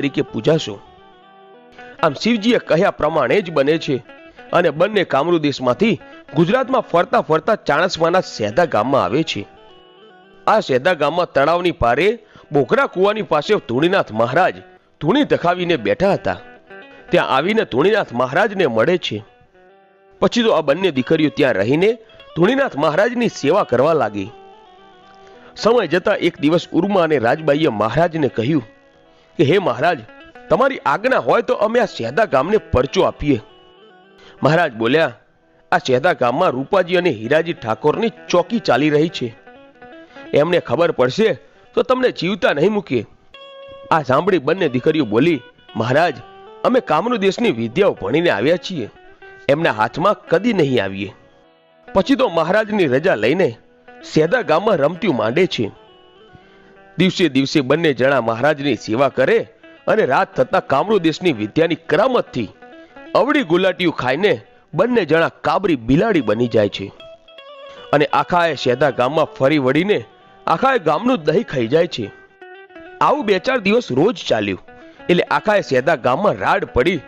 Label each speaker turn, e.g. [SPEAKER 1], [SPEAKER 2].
[SPEAKER 1] તરીકે પૂજાશો. આમ શિવજીએ કહ્યા પ્રમાણે જ બને છે અને બંને કામરૂ દેશમાંથી ગુજરાતમાં ફરતા ફરતા ચાણસ્માના સેધા ગામમાં આવે છે. આ સેધા ગામમાં તળાવની પારે બોકરા કુવાની પાસે ધૂણીનાથ મહારાજ ધૂણી ધખાવીને બેઠા હતા. ત્યાં આવીને ધૂણીનાથ મહારાજને મળે છે. પછી તો આ બંને દીકરીઓ ત્યાં રહીને ધૂણીનાથ મહારાજની સેવા કરવા લાગી. સમય જતા એક દિવસ ઉર્મા અને રાજબાઈએ મહારાજને કહ્યું કે હે મહારાજ, તમારી આજ્ઞા હોય તો અમે આ સેધા ગામને પરચો આપીએ. મહારાજ બોલ્યા, આ સેધા ગામમાં રૂપાજી અને હીરાજી ઠાકોરની ચોકી ચાલી રહી છે. એમને ખબર પડશે તો તમને જીવતા નહીં મૂકે. આ સાંભળી બંને દીકરીઓ બોલી, મહારાજ, અમે કામરૂ દેશની વિદ્યાઓ ભણીને આવ્યા છીએ, એમના હાથમાં કદી નહીં આવીએ. પછી તો મહારાજની રજા લઈને સેધા ગામમાં રમતીઓ માંડે છે. દિવસે દિવસે બંને જણા મહારાજની સેવા કરે અને રાત થતા કામરૂ દેશની વિદ્યાની કરામતથી અવળી ગુલાટીઓ ખાઈને બંને જણા કાબરી બિલાડી બની જાય છે અને આખા સેધા ગામમાં ફરી વળીને આખા ગામનું દહીં ખાઈ જાય છે. આવું 2-4 દિવસ રોજ ચાલ્યું એટલે આખા સેધા ગામમાં રાડ પડી